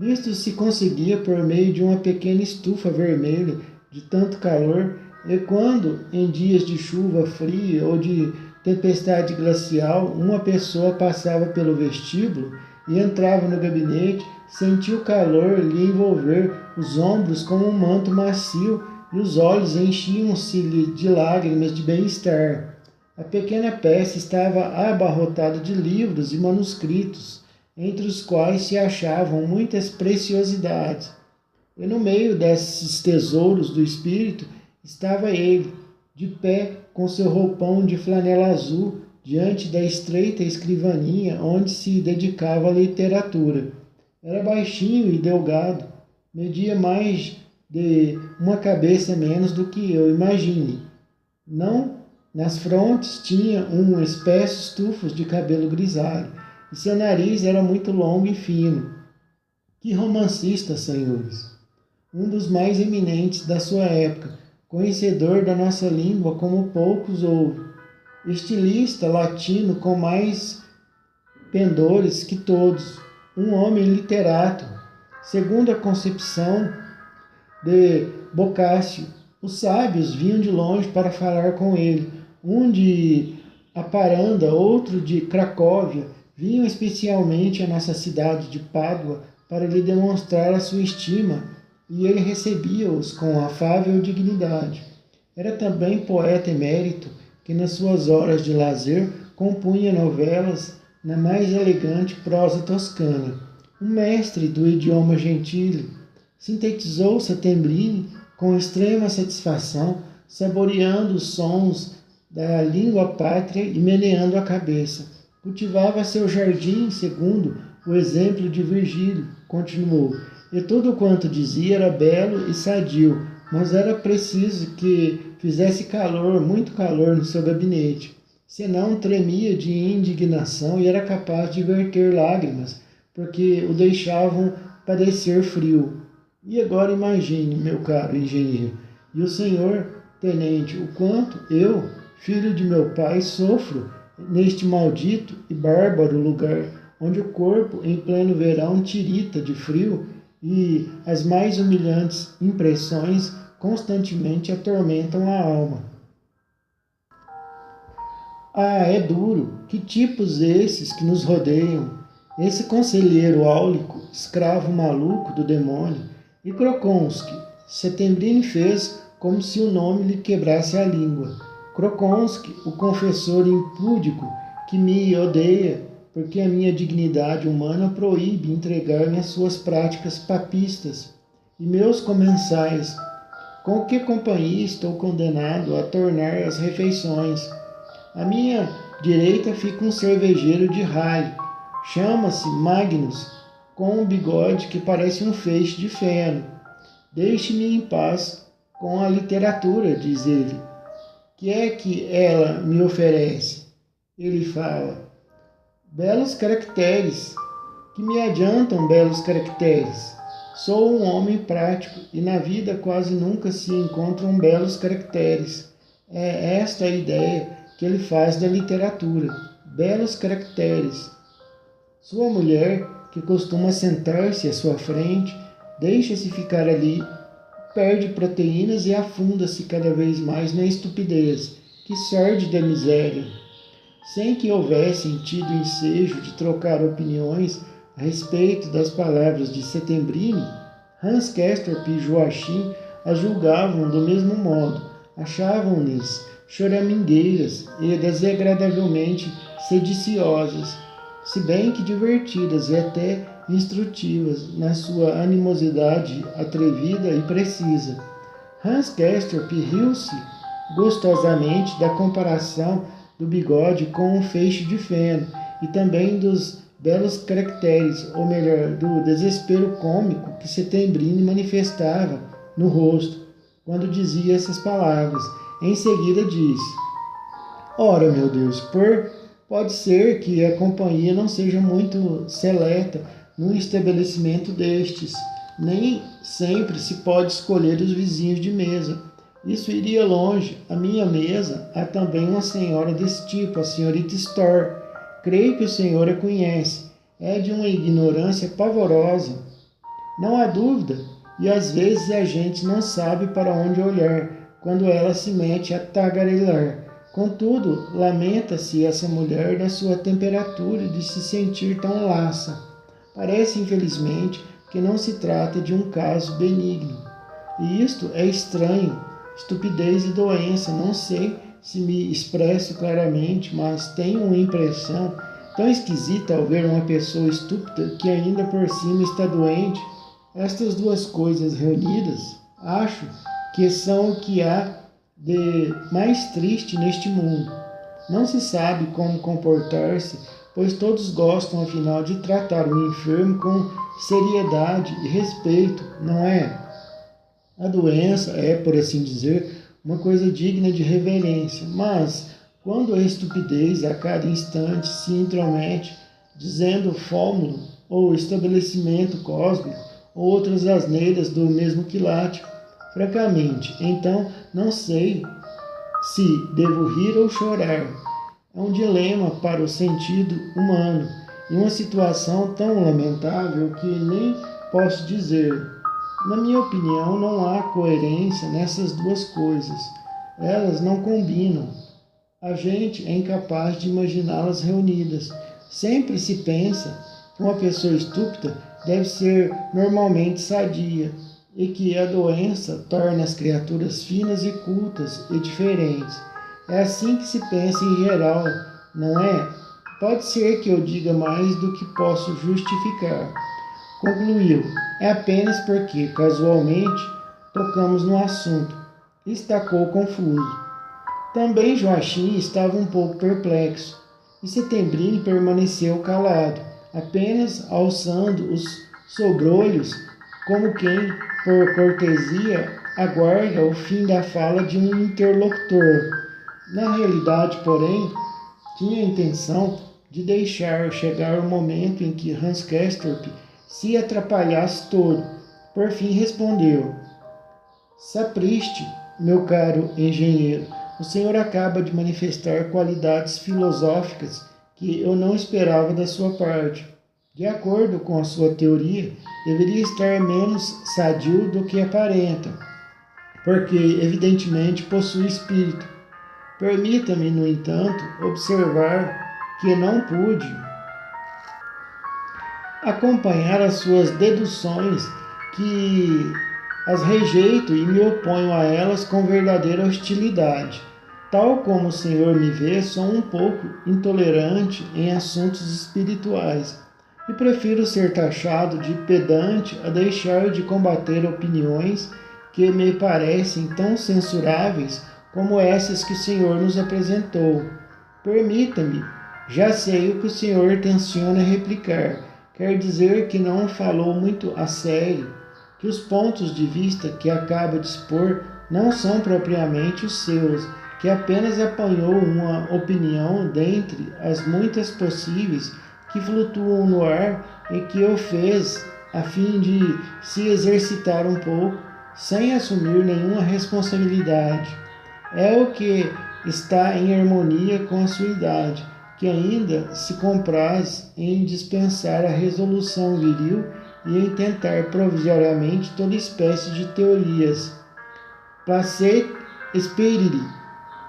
Isto se conseguia por meio de uma pequena estufa vermelha de tanto calor, e quando, em dias de chuva fria ou de tempestade glacial, uma pessoa passava pelo vestíbulo e entrava no gabinete, sentia o calor lhe envolver os ombros como um manto macio e os olhos enchiam-se de lágrimas de bem-estar. A pequena peça estava abarrotada de livros e manuscritos, entre os quais se achavam muitas preciosidades. E no meio desses tesouros do espírito estava ele, de pé, com seu roupão de flanela azul, diante da estreita escrivaninha onde se dedicava à literatura. Era baixinho e delgado, media mais de uma cabeça menos do que eu, imagine. Não, nas frontes tinha um espesso estufo de cabelo grisalho, e seu nariz era muito longo e fino. Que romancista, senhores! Um dos mais eminentes da sua época, conhecedor da nossa língua como poucos houve, estilista latino com mais pendores que todos, um homem literato, segundo a concepção de Boccaccio. Os sábios vinham de longe para falar com ele, um de Aparanda, outro de Cracóvia, vinham especialmente à nossa cidade de Pádua para lhe demonstrar a sua estima, e ele recebia-os com afável dignidade. Era também poeta emérito, que nas suas horas de lazer compunha novelas na mais elegante prosa toscana. Um mestre do idioma gentile, sintetizou Settembrini com extrema satisfação, saboreando os sons da língua pátria e meneando a cabeça. Cultivava seu jardim segundo o exemplo de Virgílio, continuou, e tudo quanto dizia era belo e sadio, mas era preciso que fizesse calor, muito calor no seu gabinete, senão tremia de indignação e era capaz de verter lágrimas, porque o deixavam padecer frio. E agora imagine, meu caro engenheiro, e o senhor tenente, o quanto eu, filho de meu pai, sofro neste maldito e bárbaro lugar, onde o corpo, em pleno verão, tirita de frio e as mais humilhantes impressões constantemente atormentam a alma. Ah, é duro! Que tipos esses que nos rodeiam! Esse conselheiro áulico, escravo maluco do demônio, e Krokonski. Settembrini fez como se o nome lhe quebrasse a língua. Krokonski, o confessor impúdico que me odeia, porque a minha dignidade humana proíbe entregar-me às suas práticas papistas. E meus comensais, com que companhia estou condenado a tornar as refeições? À minha direita fica um cervejeiro de ralho, Chama-se Magnus, com um bigode que parece um feixe de feno. Deixe-me em paz com a literatura, diz ele. Que é que ela me oferece? Ele fala. Belos caracteres. Que me adiantam belos caracteres? Sou um homem prático e na vida quase nunca se encontram belos caracteres. É esta a ideia que ele faz da literatura. Belos caracteres. Sua mulher, que costuma sentar-se à sua frente, deixa-se ficar ali, perde proteínas e afunda-se cada vez mais na estupidez. Que sórdida miséria! Sem que houvessem tido ensejo de trocar opiniões a respeito das palavras de Settembrini, Hans Castorp e Joachim as julgavam do mesmo modo, achavam-nas choramingueiras e desagradavelmente sediciosas, se bem que divertidas e até instrutivas na sua animosidade atrevida e precisa. Hans Castorp riu-se gostosamente da comparação do bigode com um feixe de feno e também dos belos caracteres, ou melhor, do desespero cômico que Settembrini manifestava no rosto quando dizia essas palavras. Em seguida disse: Ora, meu Deus, pode ser que a companhia não seja muito seleta num estabelecimento destes. Nem sempre se pode escolher os vizinhos de mesa. Isso iria longe. À minha mesa há também uma senhora desse tipo, a senhorita Storr. Creio que o senhor a conhece. É de uma ignorância pavorosa. Não há dúvida, e às vezes a gente não sabe para onde olhar quando ela se mete a tagarelar. Contudo, lamenta-se essa mulher da sua temperatura e de se sentir tão laça. Parece, infelizmente, que não se trata de um caso benigno. E isto é estranho. Estupidez e doença, não sei se me expresso claramente, mas tenho uma impressão tão esquisita ao ver uma pessoa estúpida que ainda por cima está doente. Estas duas coisas reunidas, acho que são o que há de mais triste neste mundo. Não se sabe como comportar-se, pois todos gostam, afinal, de tratar o enfermo com seriedade e respeito, não é? A doença é, por assim dizer, uma coisa digna de reverência, mas quando a estupidez a cada instante se intromete, dizendo fórmula ou estabelecimento cósmico, ou outras asneiras do mesmo quilate, francamente, então não sei se devo rir ou chorar. É um dilema para o sentido humano, e uma situação tão lamentável que nem posso dizer. Na minha opinião, não há coerência nessas duas coisas. Elas não combinam. A gente é incapaz de imaginá-las reunidas. Sempre se pensa que uma pessoa estúpida deve ser normalmente sadia e que a doença torna as criaturas finas e cultas e diferentes. É assim que se pensa em geral, não é? Pode ser que eu diga mais do que posso justificar. Concluiu. É apenas porque, casualmente, tocamos no assunto. Estacou confuso. Também Joachim estava um pouco perplexo, e Settembrini permaneceu calado, apenas alçando os sobrolhos, como quem, por cortesia, aguarda o fim da fala de um interlocutor. Na realidade, porém, tinha a intenção de deixar chegar o momento em que Hans Castorp se atrapalhasse todo. Por fim respondeu: Sapristi, meu caro engenheiro, o senhor acaba de manifestar qualidades filosóficas que eu não esperava da sua parte. De acordo com a sua teoria, deveria estar menos sadio do que aparenta, porque evidentemente possui espírito. Permita-me, no entanto, observar que não pude acompanhar as suas deduções, que as rejeito e me oponho a elas com verdadeira hostilidade. Tal como o senhor me vê, sou um pouco intolerante em assuntos espirituais e prefiro ser taxado de pedante a deixar de combater opiniões que me parecem tão censuráveis como essas que o senhor nos apresentou. Permita-me Já sei o que o senhor tenciona replicar. Quer dizer que não falou muito a sério, que os pontos de vista que acaba de expor não são propriamente os seus, que apenas apanhou uma opinião dentre as muitas possíveis que flutuam no ar e que o fez a fim de se exercitar um pouco, sem assumir nenhuma responsabilidade. É o que está em harmonia com a sua idade, que ainda se compraz em dispensar a resolução viril e em tentar provisoriamente toda espécie de teorias. Placet esperiri,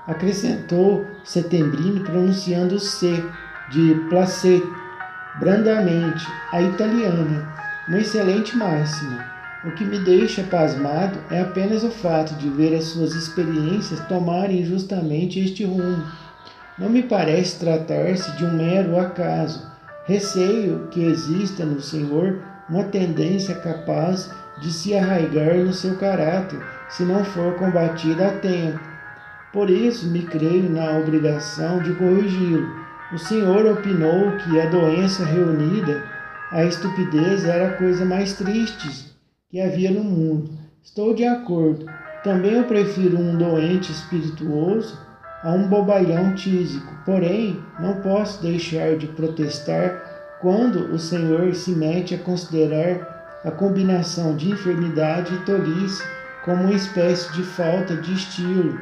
acrescentou Setembrino, pronunciando o C de placet, brandamente, a italiana, uma excelente máxima. O que me deixa pasmado é apenas o fato de ver as suas experiências tomarem justamente este rumo. Não me parece tratar-se de um mero acaso. Receio que exista no Senhor uma tendência capaz de se arraigar no seu caráter, se não for combatida a tempo. Por isso me creio na obrigação de corrigi-lo. O Senhor opinou que a doença reunida à estupidez era a coisa mais triste que havia no mundo. Estou de acordo. Também eu prefiro um doente espirituoso a um bobalhão tísico. Porém, não posso deixar de protestar quando o Senhor se mete a considerar a combinação de enfermidade e tolice como uma espécie de falta de estilo,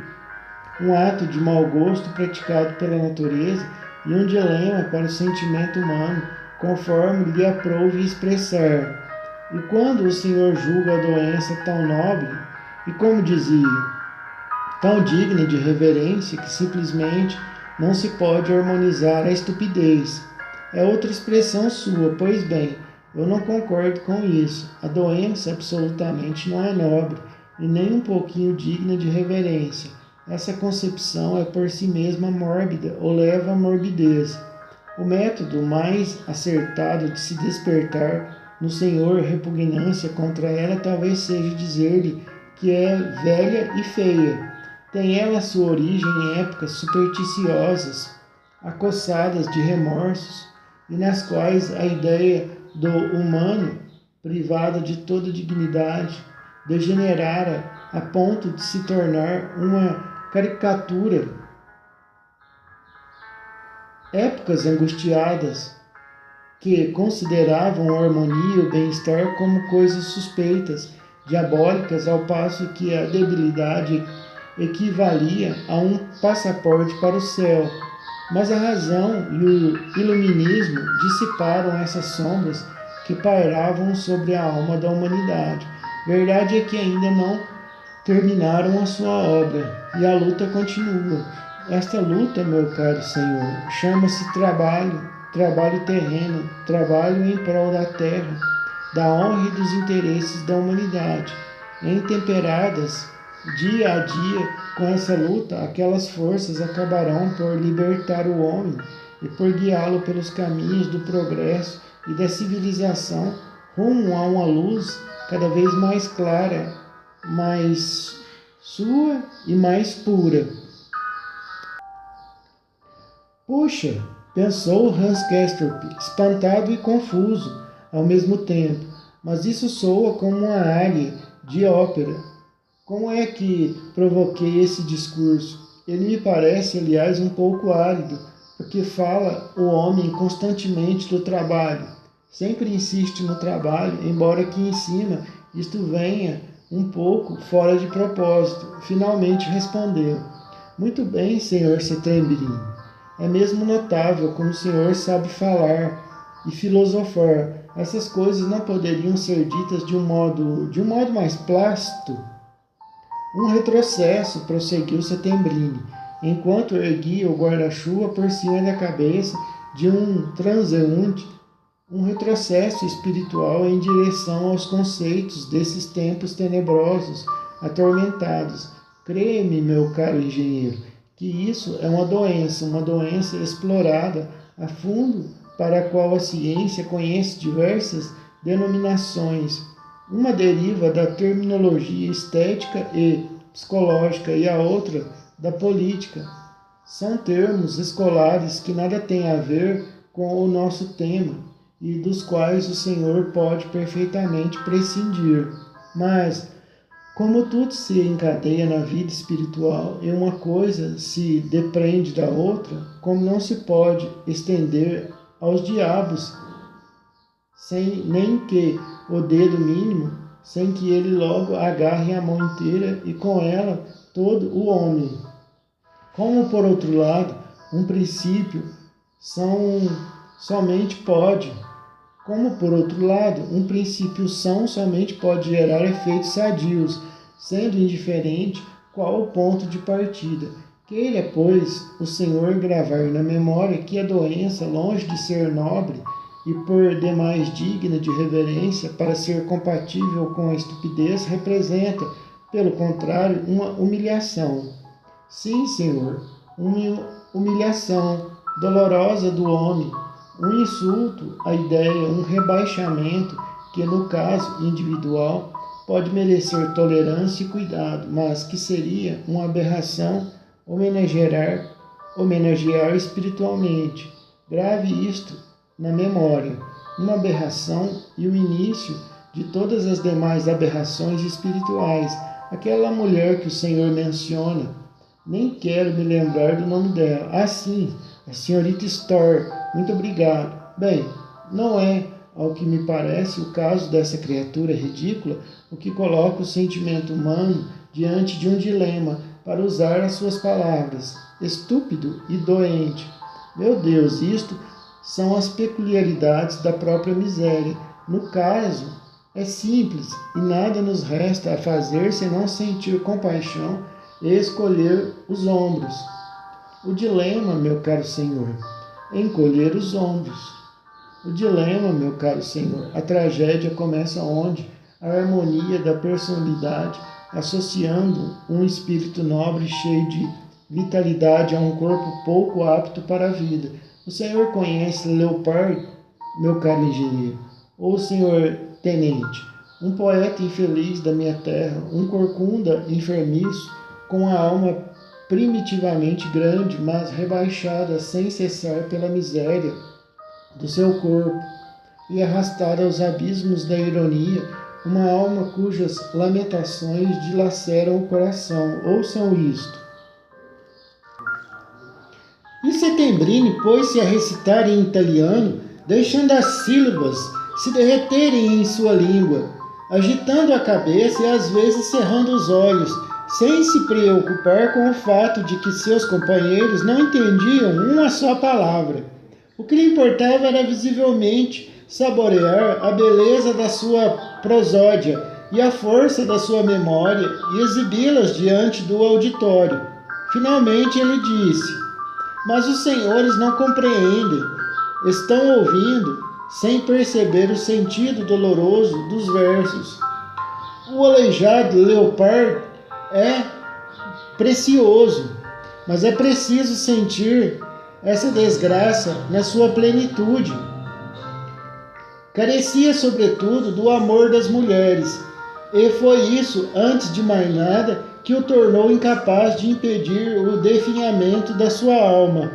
um ato de mau gosto praticado pela natureza e um dilema para o sentimento humano, conforme lhe aprouve expressar. E quando o Senhor julga a doença tão nobre, e como dizia, tão digna de reverência, que simplesmente não se pode harmonizar a estupidez. É outra expressão sua, pois bem, eu não concordo com isso. A doença absolutamente não é nobre e nem um pouquinho digna de reverência. Essa concepção é por si mesma mórbida ou leva à morbidez. O método mais acertado de se despertar no Senhor repugnância contra ela talvez seja dizer-lhe que é velha e feia. Tem ela sua origem em épocas supersticiosas, acossadas de remorsos, e nas quais a ideia do humano, privada de toda dignidade, degenerara a ponto de se tornar uma caricatura. Épocas angustiadas, que consideravam a harmonia e o bem-estar como coisas suspeitas, diabólicas, ao passo que a debilidade equivalia a um passaporte para o céu. Mas a razão e o iluminismo dissiparam essas sombras que pairavam sobre a alma da humanidade. Verdade é que ainda não terminaram a sua obra e a luta continua. Esta luta, meu caro Senhor, chama-se trabalho, trabalho terreno, trabalho em prol da terra, da honra e dos interesses da humanidade. Intemperadas dia a dia com essa luta, aquelas forças acabarão por libertar o homem e por guiá-lo pelos caminhos do progresso e da civilização rumo a uma luz cada vez mais clara, mais sua e mais pura. Puxa, pensou Hans Castorp, espantado e confuso ao mesmo tempo, mas isso soa como uma área de ópera. Como é que provoquei esse discurso? Ele me parece, aliás, um pouco árido, porque fala o homem constantemente do trabalho. Sempre insiste no trabalho, embora aqui em cima isto venha um pouco fora de propósito. Finalmente respondeu. Muito bem, senhor Setembrino. É mesmo notável como o senhor sabe falar e filosofar. Essas coisas não poderiam ser ditas de um modo mais plácido? Um retrocesso, prosseguiu Setembrino, enquanto erguia o guarda-chuva por cima da cabeça de um transeunte, um retrocesso espiritual em direção aos conceitos desses tempos tenebrosos, atormentados. Crê-me, meu caro engenheiro, que isso é uma doença explorada a fundo, para a qual a ciência conhece diversas denominações. Uma deriva da terminologia estética e psicológica e a outra da política. São termos escolares que nada têm a ver com o nosso tema e dos quais o Senhor pode perfeitamente prescindir. Mas, como tudo se encadeia na vida espiritual e uma coisa se depende da outra, como não se pode estender aos diabos sem nem que o dedo mínimo, sem que ele logo agarre a mão inteira e com ela todo o homem. Como por outro lado, um princípio somente pode gerar efeitos sadios, sendo indiferente qual o ponto de partida. Queira, pois, o Senhor gravar na memória que a doença, longe de ser nobre e por demais digna de reverência para ser compatível com a estupidez, representa, pelo contrário, uma humilhação. Sim, Senhor, uma humilhação dolorosa do homem, um insulto à ideia, um rebaixamento que, no caso individual, pode merecer tolerância e cuidado, mas que seria uma aberração homenagear espiritualmente. Grave isto na memória, uma aberração e o início de todas as demais aberrações espirituais. Aquela mulher que o Senhor menciona, nem quero me lembrar do nome dela. Ah, sim, a senhorita Storr. Muito obrigado. Bem, não é, ao que me parece, o caso dessa criatura ridícula, o que coloca o sentimento humano diante de um dilema, para usar as suas palavras, estúpido e doente. Meu Deus, isto são as peculiaridades da própria miséria. No caso, é simples e nada nos resta a fazer senão sentir compaixão e escolher os ombros. O dilema, meu caro Senhor, é encolher os ombros. O dilema, meu caro Senhor, a tragédia começa onde a harmonia da personalidade, associando um espírito nobre cheio de vitalidade a um corpo pouco apto para a vida. O Senhor conhece Leopard, meu caro engenheiro, ou senhor tenente, um poeta infeliz da minha terra, um corcunda enfermiço, com a alma primitivamente grande, mas rebaixada sem cessar pela miséria do seu corpo e arrastada aos abismos da ironia, uma alma cujas lamentações dilaceram o coração. Ouçam isto. E Settembrini pôs-se a recitar em italiano, deixando as sílabas se derreterem em sua língua, agitando a cabeça e às vezes cerrando os olhos, sem se preocupar com o fato de que seus companheiros não entendiam uma só palavra. O que lhe importava era visivelmente saborear a beleza da sua prosódia e a força da sua memória e exibi-las diante do auditório. Finalmente ele disse: mas os senhores não compreendem, estão ouvindo sem perceber o sentido doloroso dos versos. O aleijado Leopard é precioso, mas é preciso sentir essa desgraça na sua plenitude. Carecia, sobretudo, do amor das mulheres, e foi isso, antes de mais nada, que o tornou incapaz de impedir o definhamento da sua alma.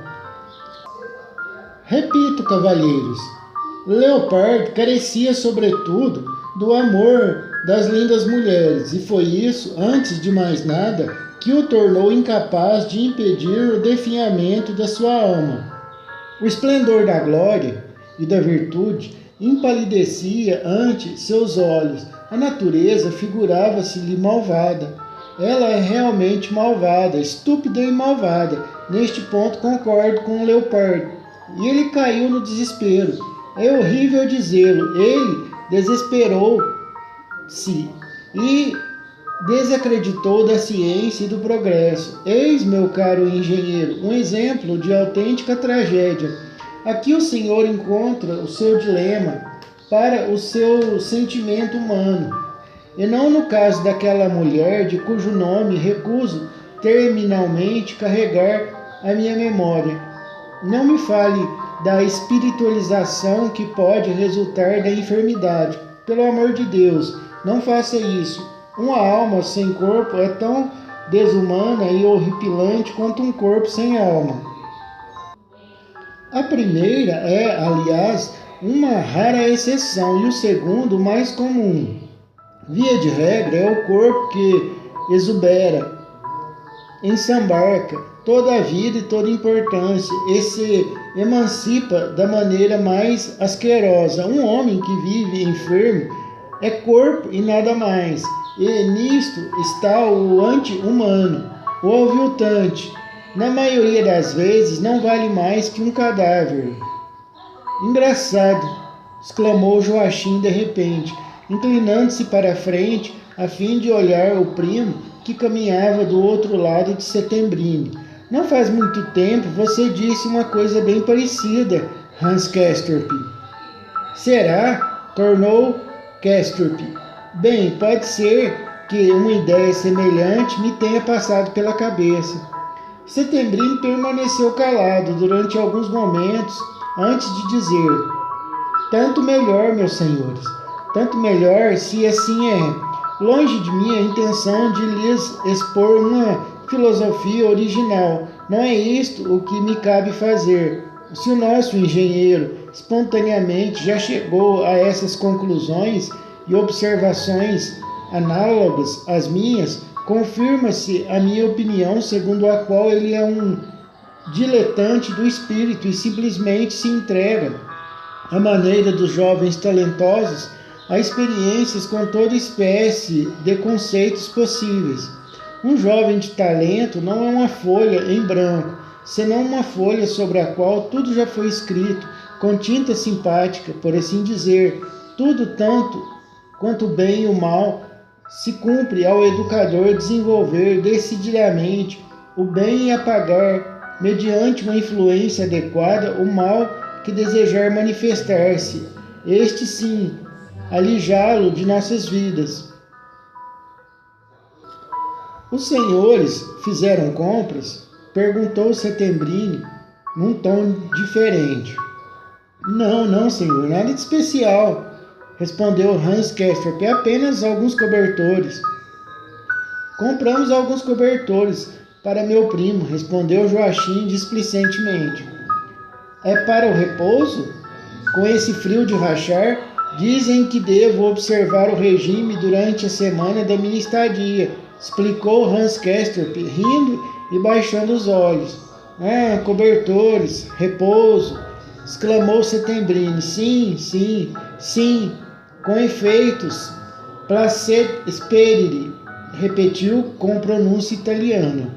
Repito, cavalheiros, Leopard carecia, sobretudo, do amor das lindas mulheres, e foi isso, antes de mais nada, que o tornou incapaz de impedir o definhamento da sua alma. O esplendor da glória e da virtude empalidecia ante seus olhos. A natureza figurava-se-lhe malvada. Ela é realmente malvada, estúpida e malvada. Neste ponto concordo com o Leopard. E ele caiu no desespero. É horrível dizê-lo. Ele desesperou-se e desacreditou da ciência e do progresso. Eis, meu caro engenheiro, um exemplo de autêntica tragédia. Aqui o senhor encontra o seu dilema para o seu sentimento humano, e não no caso daquela mulher de cujo nome recuso terminalmente carregar a minha memória. Não me fale da espiritualização que pode resultar da enfermidade. Pelo amor de Deus, não faça isso. Uma alma sem corpo é tão desumana e horripilante quanto um corpo sem alma. A primeira é, aliás, uma rara exceção e o segundo, o mais comum. Via de regra, é o corpo que exubera, ensambarca toda a vida e toda a importância e se emancipa da maneira mais asquerosa. Um homem que vive enfermo é corpo e nada mais, e nisto está o anti-humano, o aviltante. Na maioria das vezes não vale mais que um cadáver. Engraçado, exclamou Joachim de repente, inclinando-se para a frente a fim de olhar o primo que caminhava do outro lado de Setembrine. Não faz muito tempo você disse uma coisa bem parecida, Hans Castorp. Será? Tornou Castorp. Bem, pode ser que uma ideia semelhante me tenha passado pela cabeça. Setembrine permaneceu calado durante alguns momentos antes de dizer: tanto melhor, meus senhores, tanto melhor se assim é. Longe de mim a intenção de lhes expor uma filosofia original. Não é isto o que me cabe fazer. Se o nosso engenheiro espontaneamente já chegou a essas conclusões e observações análogas às minhas, confirma-se a minha opinião segundo a qual ele é um diletante do espírito e simplesmente se entrega, à maneira dos jovens talentosos, a experiências com toda espécie de conceitos possíveis. Um jovem de talento não é uma folha em branco, senão uma folha sobre a qual tudo já foi escrito, com tinta simpática, por assim dizer. Tudo, tanto quanto o bem e o mal, se cumpre ao educador desenvolver decididamente o bem e apagar, mediante uma influência adequada, o mal que desejar manifestar-se. Este sim, alijá-lo de nossas vidas. Os senhores fizeram compras? Perguntou Setembrine, num tom diferente. Não, senhor, nada de especial, respondeu Hans Castorp, apenas alguns cobertores. Compramos alguns cobertores para meu primo, respondeu Joachim displicentemente. É para o repouso? Com esse frio de rachar, dizem que devo observar o regime durante a semana da minha estadia, explicou Hans Castorp, rindo e baixando os olhos. Ah, cobertores, repouso, exclamou Setembrine. Sim, com efeitos. Placet speriri, repetiu com pronúncia italiana.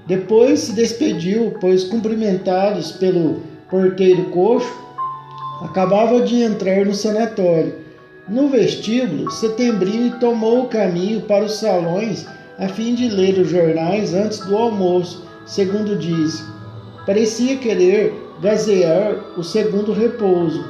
Depois se despediu, pois cumprimentados pelo porteiro coxo, acabava de entrar no sanatório. No vestíbulo, Setembrine tomou o caminho para os salões a fim de ler os jornais antes do almoço, segundo disse. Parecia querer gazear o segundo repouso.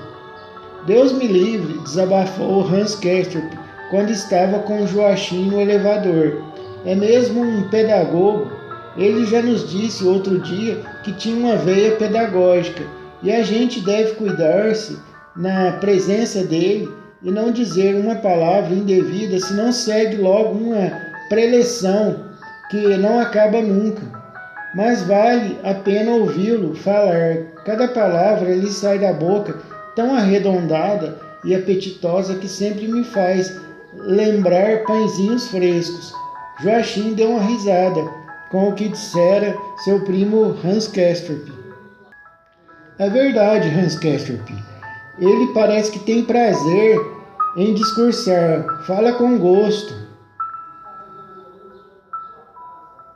Deus me livre, desabafou Hans Castorp quando estava com Joachim no elevador. É mesmo um pedagogo. Ele já nos disse outro dia que tinha uma veia pedagógica e a gente deve cuidar-se na presença dele e não dizer uma palavra indevida, senão segue logo uma preleção que não acaba nunca. Mas vale a pena ouvi-lo falar. Cada palavra lhe sai da boca tão arredondada e apetitosa que sempre me faz lembrar pãezinhos frescos. Joachim deu uma risada com o que dissera seu primo Hans Castorp. É verdade, Hans Castorp. Ele parece que tem prazer em discursar, fala com gosto.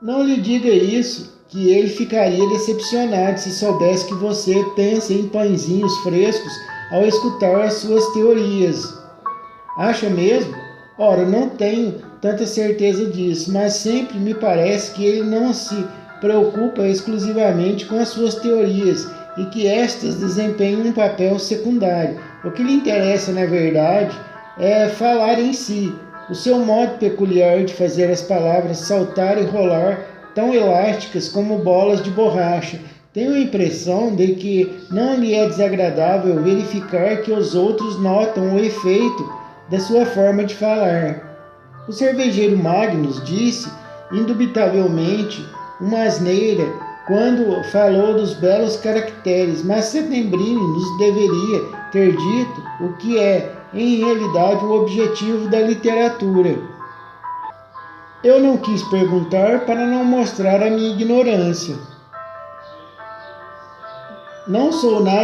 Não lhe diga isso, que ele ficaria decepcionado se soubesse que você pensa em pãezinhos frescos ao escutar as suas teorias. Acha mesmo? Ora, não tenho tanta certeza disso, mas sempre me parece que ele não se preocupa exclusivamente com as suas teorias e que estas desempenham um papel secundário. O que lhe interessa, na verdade, é falar em si, o seu modo peculiar de fazer as palavras saltar e rolar, tão elásticas como bolas de borracha. Tenho a impressão de que não lhe é desagradável verificar que os outros notam o efeito da sua forma de falar. O cervejeiro Magnus disse indubitavelmente, uma asneira quando falou dos belos caracteres, mas Settembrini nos deveria ter dito o que é, em realidade, o objetivo da literatura. Eu não quis perguntar para não mostrar a minha ignorância. Não sou nada